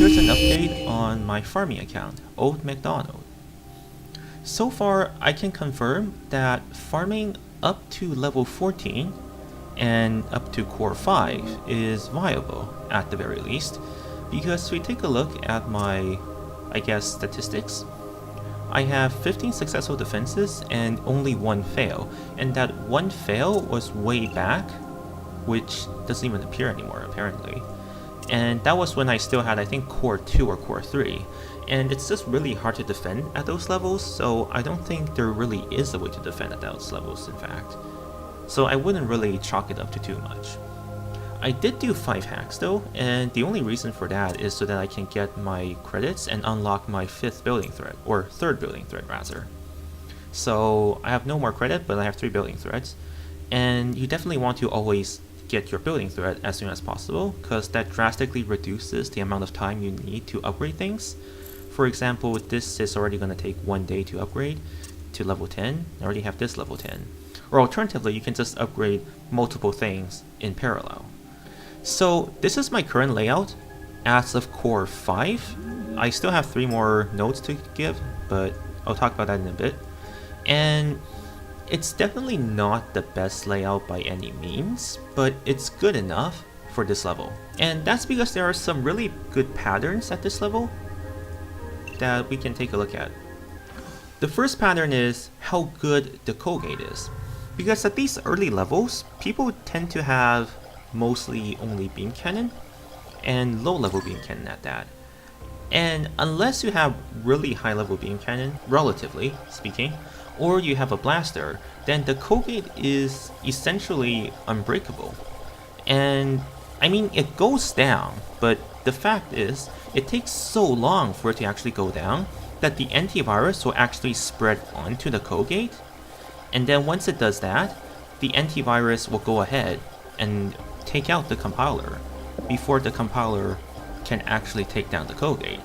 here's an update on my farming account, Old MacDonald. So far, I can confirm that farming up to level 14 and up to core 5 is viable at the very least, because we take a look at my, statistics. I have 15 successful defenses and only one fail, and that one fail was way back, which doesn't even appear anymore apparently. And that was when I still had, I think, core 2 or core 3. And it's just really hard to defend at those levels, so I don't think there really is a way to defend at those levels, in fact. So I wouldn't really chalk it up to too much. I did do 5 hacks though, and the only reason for that is so that I can get my credits and unlock my 5th building thread, or 3rd building thread rather. So I have no more credit, but I have 3 building threads. And you definitely want to always get your building thread as soon as possible, because that drastically reduces the amount of time you need to upgrade things. For example, this is already going to take 1 day to upgrade to level 10. I already have this level 10. Or alternatively, you can just upgrade multiple things in parallel. So this is my current layout as of core 5. I still have 3 more nodes to give, but I'll talk about that in a bit. And it's definitely not the best layout by any means, but it's good enough for this level. And that's because there are some really good patterns at this level that we can take a look at. The first pattern is how good the Colgate is. Because at these early levels, people tend to have mostly only beam cannon, and low level beam cannon at that. And unless you have really high level beam cannon, relatively speaking, or you have a blaster, then the Colgate is essentially unbreakable. And I mean, it goes down, but the fact is, it takes so long for it to actually go down that the antivirus will actually spread onto the Colgate. And then once it does that, the antivirus will go ahead and take out the compiler before the compiler can actually take down the Colgate.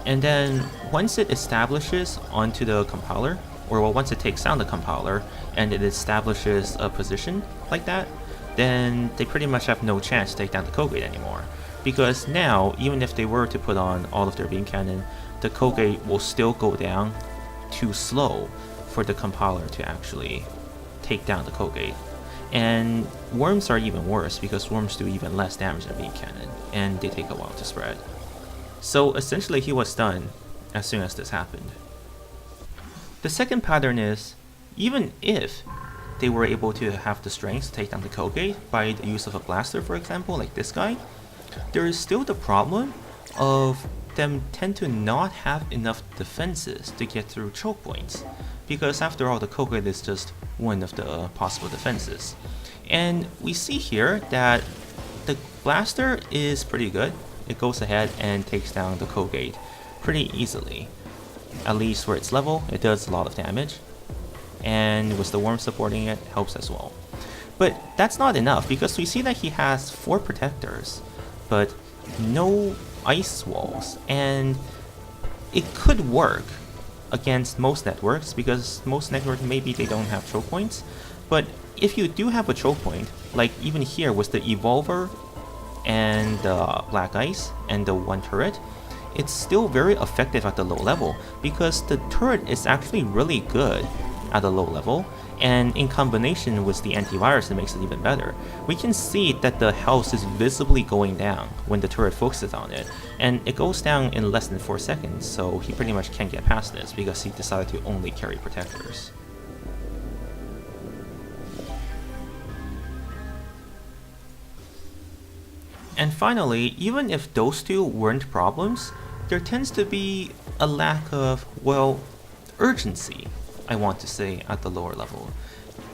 And then once it establishes onto the compiler, or well, once it takes down the compiler and it establishes a position like that, then they pretty much have no chance to take down the Colgate anymore. Because now, even if they were to put on all of their beam cannon, the Colgate will still go down too slow for the compiler to actually take down the Colgate. And worms are even worse, because worms do even less damage than beam cannon, and they take a while to spread. So essentially he was done as soon as this happened. The second pattern is, even if they were able to have the strength to take down the Colgate by the use of a blaster, for example, like this guy, there is still the problem of them tend to not have enough defenses to get through choke points, because after all, the Colgate is just one of the possible defenses. And we see here that the blaster is pretty good. It goes ahead and takes down the Colgate pretty easily. At least for its level, it does a lot of damage. And with the worm supporting it, helps as well. But that's not enough, because we see that he has 4 protectors, but no ice walls. And it could work against most networks, because most networks maybe they don't have choke points. But if you do have a choke point, like even here with the Evolver and the Black Ice and the 1 turret, it's still very effective at the low level, because the turret is actually really good at a low level, and in combination with the antivirus, it makes it even better. We can see that the health is visibly going down when the turret focuses on it, and it goes down in less than 4 seconds, so he pretty much can't get past this because he decided to only carry protectors. And finally, even if those two weren't problems, there tends to be a lack of, well, urgency, I want to say, at the lower level.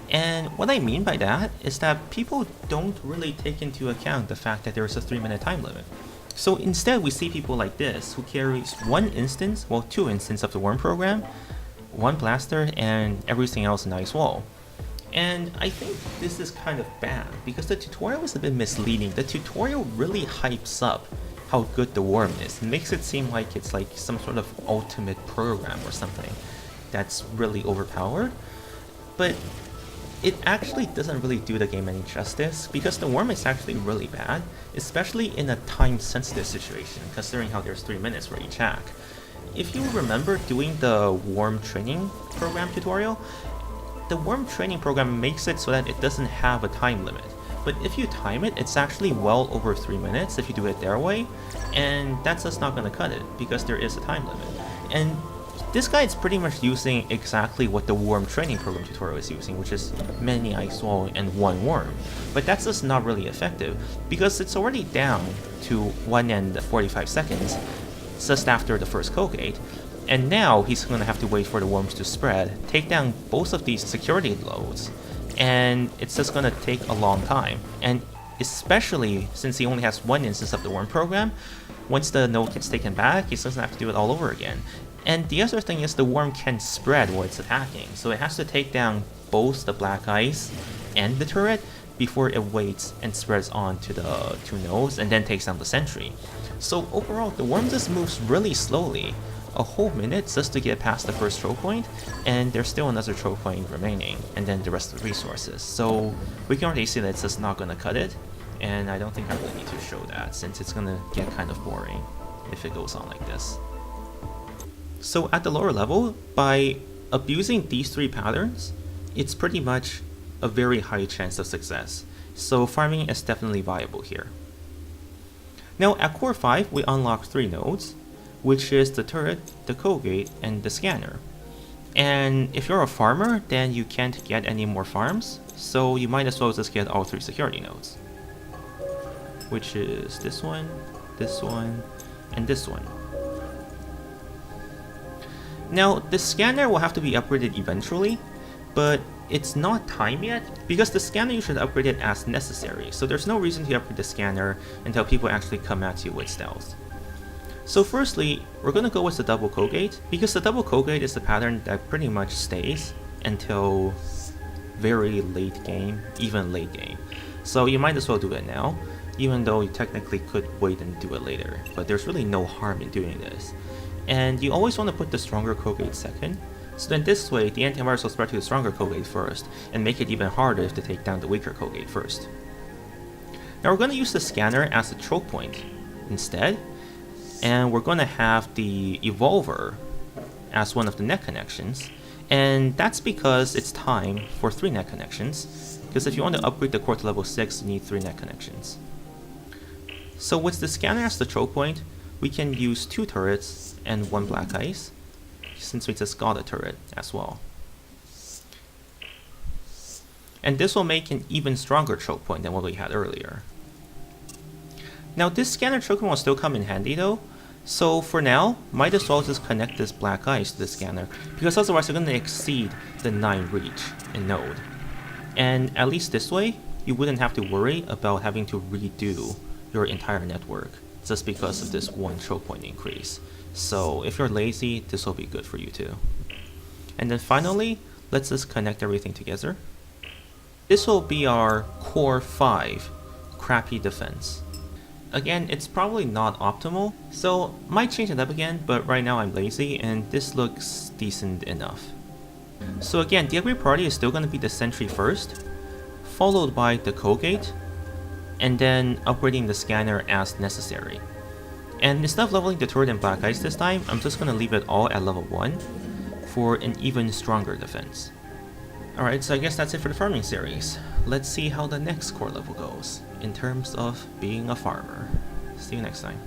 And what I mean by that is that people don't really take into account the fact that there is a 3-minute time limit. So instead, we see people like this who carries 1 instance, well, 2 instances of the worm program, 1 blaster, and everything else in Ice Wall. And I think this is kind of bad, because the tutorial is a bit misleading. The tutorial really hypes up how good the worm is. It makes it seem like it's like some sort of ultimate program or something that's really overpowered. But it actually doesn't really do the game any justice because the worm is actually really bad, especially in a time-sensitive situation, considering how there's 3 minutes for each hack. If you remember doing the worm training program tutorial, the worm training program makes it so that it doesn't have a time limit. But if you time it, it's actually well over 3 minutes if you do it their way, and that's just not going to cut it because there is a time limit. And this guy is pretty much using exactly what the worm training program tutorial is using, which is many ice wall and 1 worm. But that's just not really effective because it's already down to 1 and 45 seconds just after the first Colgate. And now he's going to have to wait for the worms to spread, take down both of these security loads, and it's just going to take a long time. And especially since he only has 1 instance of the worm program, once the node gets taken back, he doesn't have to do it all over again. And the other thing is the worm can spread while it's attacking, so it has to take down both the black ice and the turret before it waits and spreads onto the 2 nodes and then takes down the sentry. So overall, the worm just moves really slowly, a whole minute just to get past the first choke point, and there's still another choke point remaining, and then the rest of the resources. So we can already see that it's just not going to cut it, and I don't think I really need to show that since it's going to get kind of boring if it goes on like this. So at the lower level, by abusing these 3 patterns, it's pretty much a very high chance of success. So farming is definitely viable here. Now at Core 5, we unlock 3 nodes, which is the turret, the Colgate, and the scanner. And if you're a farmer, then you can't get any more farms, so you might as well just get all 3 security nodes. Which is this one, and this one. Now, the scanner will have to be upgraded eventually, but it's not time yet, because the scanner you should upgrade it as necessary, so there's no reason to upgrade the scanner until people actually come at you with stealth. So firstly, we're going to go with the double Colgate, because the double Colgate is the pattern that pretty much stays until very late game, even late game. So you might as well do it now, even though you technically could wait and do it later, but there's really no harm in doing this. And you always want to put the stronger Colgate second, so then this way the antivirus will spread to the stronger Colgate first, and make it even harder to take down the weaker Colgate first. Now we're going to use the scanner as a choke point instead, and we're going to have the Evolver as one of the net connections, and that's because it's time for 3 net connections, because if you want to upgrade the core to level 6, you need 3 net connections. So with the scanner as the choke point, we can use 2 turrets and 1 black ice, since we just got a turret as well. And this will make an even stronger choke point than what we had earlier. Now this scanner choke point will still come in handy though, so for now, might as well just connect this black ice to the scanner, because otherwise you're going to exceed the 9 reach in node. And at least this way, you wouldn't have to worry about having to redo your entire network just because of this 1 choke point increase. So if you're lazy, this will be good for you too. And then finally, let's just connect everything together. This will be our Core 5 crappy defense. Again, it's probably not optimal, so might change it up again, but right now I'm lazy and this looks decent enough. So again, the upgrade priority is still going to be the sentry first, followed by the Colgate, and then upgrading the scanner as necessary. And instead of leveling the turret and black ice this time, I'm just going to leave it all at level 1 for an even stronger defense. Alright, so I guess that's it for the farming series. Let's see how the next core level goes in terms of being a farmer. See you next time.